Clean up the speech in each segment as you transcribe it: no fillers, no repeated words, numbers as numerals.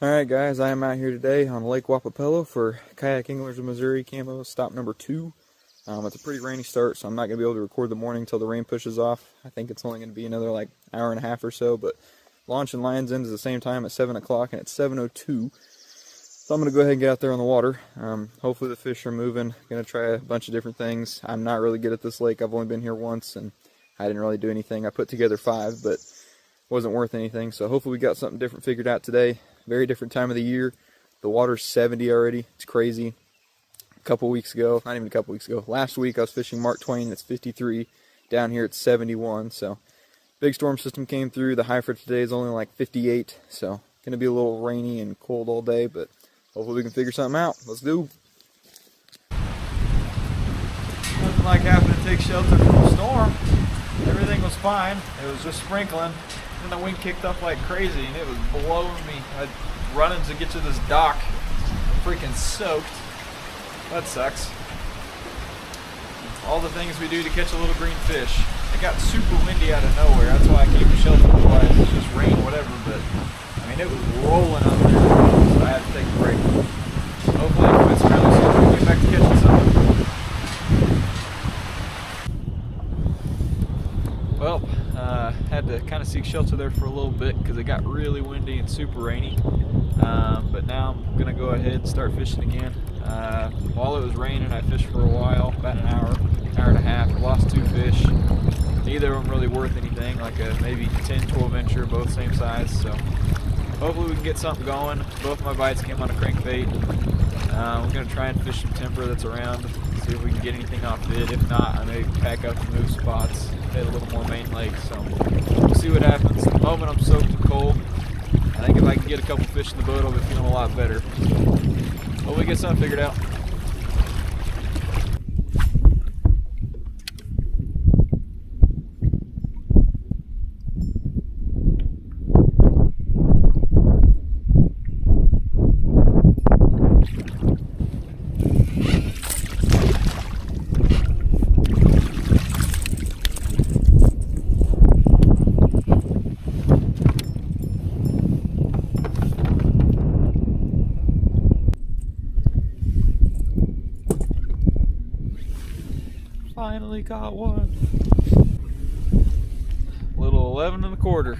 Alright guys, I am out here today on Lake Wappapello for Kayak Anglers of Missouri Camo stop number 2. It's a pretty rainy start, so I'm not going to be able to record the morning until the rain pushes off. I think it's only going to be another like hour and a half or so, but launch and lines ends at the same time at 7 o'clock and it's 7:02. So I'm going to go ahead and get out there on the water. Hopefully the fish are moving. I'm going to try a bunch of different things. I'm not really good at this lake. I've only been here once and I didn't really do anything. I put together 5, but wasn't worth anything. So hopefully we got something different figured out today. Very different time of the year. The water's 70 already. It's crazy. A couple weeks ago, not even a couple weeks ago, last week I was fishing Mark Twain. It's 53. Down here it's 71. So big storm system came through. The high for today is only like 58. So gonna be a little rainy and cold all day, but hopefully we can figure something out. Let's go. Nothing like having to take shelter from the storm. Everything was fine. It was just sprinkling. Then the wind kicked up like crazy and it was blowing me. I running to get to this dock, freaking soaked. That sucks. All the things we do to catch a little green fish. It got super windy out of nowhere. That's why I came to shelter. Otherwise it's just rain, whatever. But I mean, it was rolling up there, so I had to take a break. Hopefully it quits fairly soon. We can get back to catching something. Well, had to kind of seek shelter there for a little bit because it got really windy and super rainy. But now I'm going to go ahead and start fishing again. While it was raining, I fished for a while, about an hour and a half. I lost 2 fish. Neither of them really worth anything, like a maybe 10-12 incher, both same size. So hopefully we can get something going. Both my bites came on a crankbait. We're going to try and fish some timber that's around, see if we can get anything off it. If not, I may pack up and move spots, hit a little more main lake. So we'll see what happens. At the moment I'm soaked and cold. I think if I can get a couple fish in the boat, I'll be feeling a lot better. Hopefully get something figured out. Finally got one. Little 11 1/4.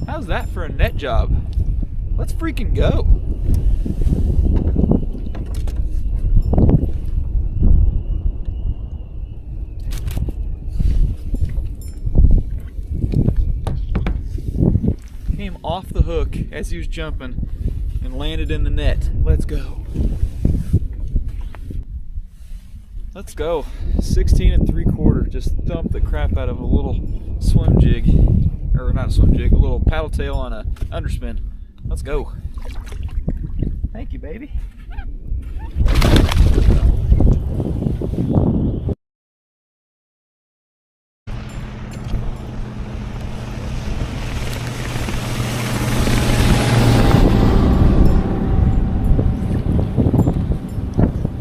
How's that for a net job? Let's freaking go. Came off the hook as he was jumping and landed in the net. Let's go. Let's go. 16 3/4. Just thumped the crap out of a little swim jig. Or not a swim jig, a little paddle tail on a underspin. Let's go. Thank you, baby.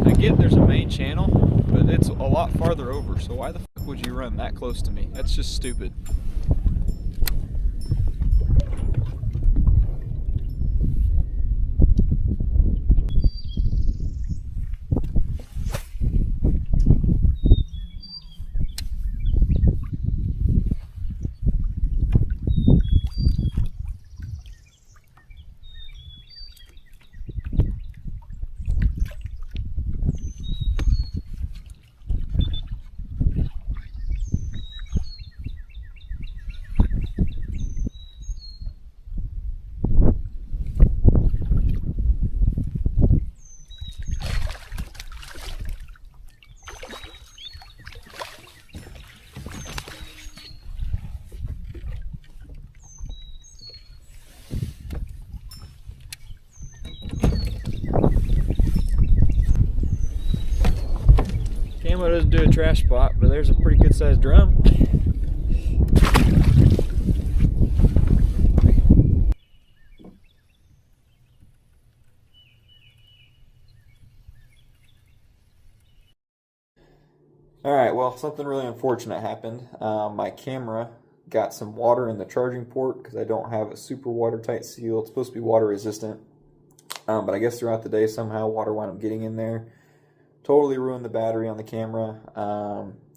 I get there's a main channel, but it's a lot farther over, so why the fuck would you run that close to me? That's just stupid. camo doesn't do a trash spot, but there's a pretty good sized drum. Alright, well, something really unfortunate happened. My camera got some water in the charging port because I don't have a super watertight seal. It's supposed to be water resistant. But I guess throughout the day, somehow water wound up getting in there. Totally ruined the battery on the camera.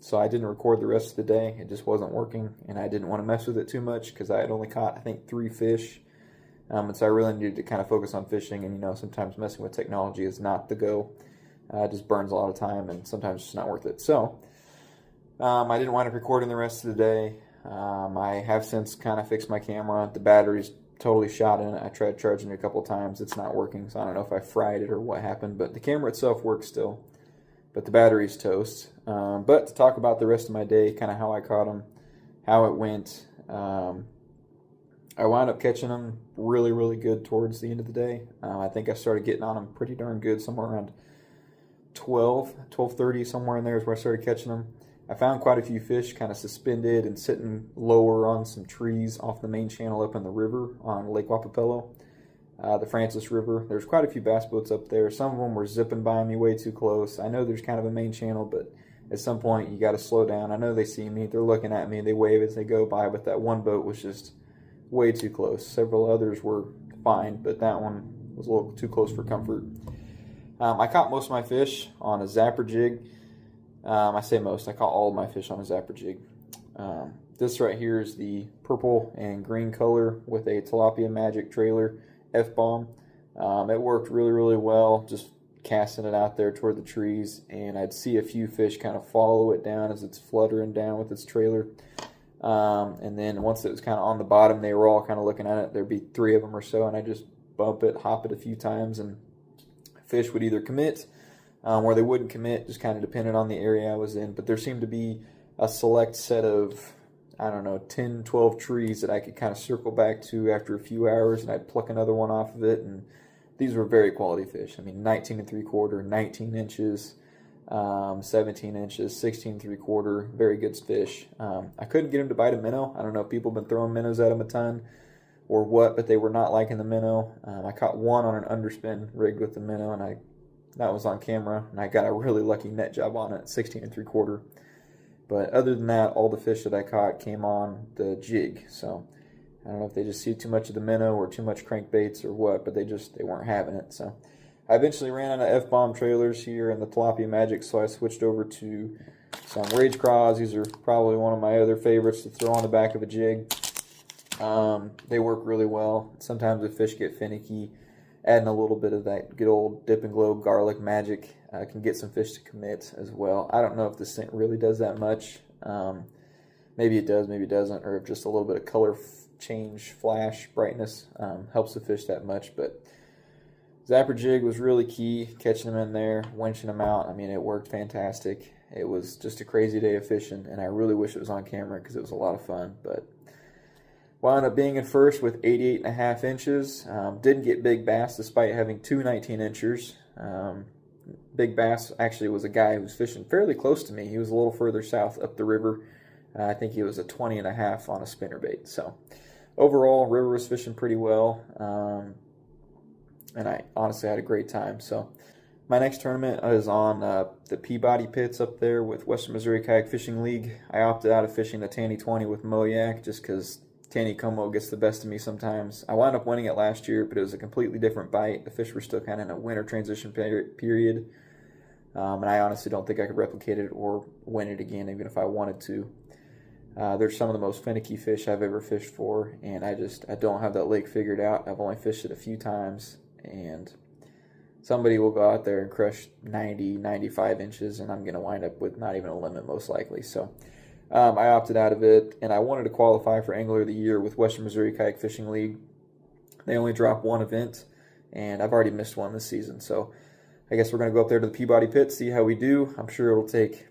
So I didn't record the rest of the day. It just wasn't working. And I didn't want to mess with it too much because I had only caught, I think, 3 fish. And so I really needed to kind of focus on fishing. And, you know, sometimes messing with technology is not the go. It just burns a lot of time and sometimes it's not worth it. So I didn't wind up recording the rest of the day. I have since kind of fixed my camera. The battery's totally shot in it. I tried charging it a couple times. It's not working, so I don't know if I fried it or what happened. But the camera itself works still. But the battery's toast. But to talk about the rest of my day, kind of how I caught them, how it went, I wound up catching them really, really good towards the end of the day. I think I started getting on them pretty darn good, somewhere around 12:30, somewhere in there is where I started catching them. I found quite a few fish kind of suspended and sitting lower on some trees off the main channel up in the river on Lake Wappapello, the Francis River. There's quite a few bass boats up there. Some of them were zipping by me way too close. I know there's kind of a main channel, but at some point you got to slow down. I know they see me. They're looking at me. They wave as they go by, but that one boat was just way too close. Several others were fine, but that one was a little too close for comfort. I caught most of my fish on a zapper jig. I say most, I caught all of my fish on a zapper jig. This right here is the purple and green color with a tilapia magic trailer F-bomb. It worked really, really well, just casting it out there toward the trees, and I'd see a few fish kind of follow it down as it's fluttering down with its trailer. And then once it was kind of on the bottom, they were all kind of looking at it. There'd be 3 of them or so, and I'd just bump it, hop it a few times, and fish would either commit or they wouldn't commit, just kind of depended on the area I was in. But there seemed to be a select set of, I don't know, 10, 12 trees that I could kind of circle back to after a few hours, and I'd pluck another one off of it. And these were very quality fish. I mean, 19 3/4, 19 inches, 17 inches, 16 3/4, very good fish. I couldn't get them to bite a minnow. I don't know if people have been throwing minnows at them a ton or what, but they were not liking the minnow. I caught one on an underspin rigged with the minnow, and that was on camera, and I got a really lucky net job on it, 16 3/4. But other than that, all the fish that I caught came on the jig. So I don't know if they just see too much of the minnow or too much crankbaits or what, but they weren't having it. So I eventually ran out of F-bomb trailers here in the tilapia magic, so I switched over to some rage craws. These are probably one of my other favorites to throw on the back of a jig. They work really well. Sometimes the fish get finicky. Adding a little bit of that good old dip and glow garlic magic can get some fish to commit as well. I don't know if this thing really does that much. Maybe it does, maybe it doesn't, or if just a little bit of color change, flash, brightness helps the fish that much. But zapper jig was really key, catching them in there, winching them out. I mean, it worked fantastic. It was just a crazy day of fishing, and I really wish it was on camera because it was a lot of fun. But wound up being in first with 88.5 inches. Didn't get big bass despite having 2 19-inchers. Big bass actually was a guy who was fishing fairly close to me. He was a little further south up the river. I think he was a 20.5 on a spinnerbait. So overall, river was fishing pretty well. And I honestly had a great time. So my next tournament is on the Peabody pits up there with Western Missouri Kayak Fishing League. I opted out of fishing the Tanny 20 with Moyak just because Tanny Como gets the best of me sometimes. I wound up winning it last year, but it was a completely different bite. The fish were still kind of in a winter transition period. And I honestly don't think I could replicate it or win it again, even if I wanted to. They're some of the most finicky fish I've ever fished for, and I don't have that lake figured out. I've only fished it a few times, and somebody will go out there and crush 90, 95 inches, and I'm going to wind up with not even a limit most likely. So I opted out of it, and I wanted to qualify for Angler of the Year with Western Missouri Kayak Fishing League. They only drop one event, and I've already missed one this season. So I guess we're going to go up there to the Peabody Pit, see how we do. I'm sure it'll take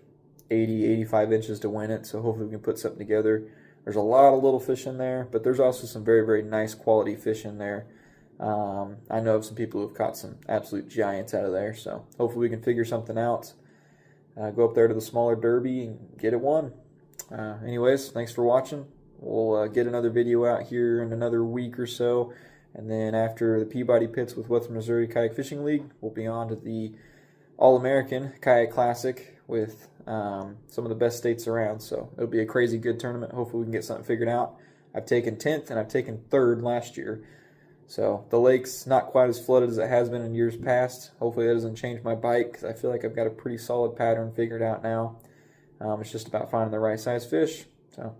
80, 85 inches to win it, so hopefully we can put something together. There's a lot of little fish in there, but there's also some very, very nice quality fish in there. I know of some people who've caught some absolute giants out of there, so hopefully we can figure something out. go up there to the smaller derby and get it won. Anyways, thanks for watching. We'll get another video out here in another week or so. And then after the Peabody Pits with Western Missouri Kayak Fishing League, we'll be on to the All-American Kayak Classic with some of the best states around. So it'll be a crazy good tournament. Hopefully we can get something figured out. I've taken 10th and I've taken 3rd last year. So the lake's not quite as flooded as it has been in years past. Hopefully that doesn't change my bite, because I feel like I've got a pretty solid pattern figured out now. It's just about finding the right size fish. So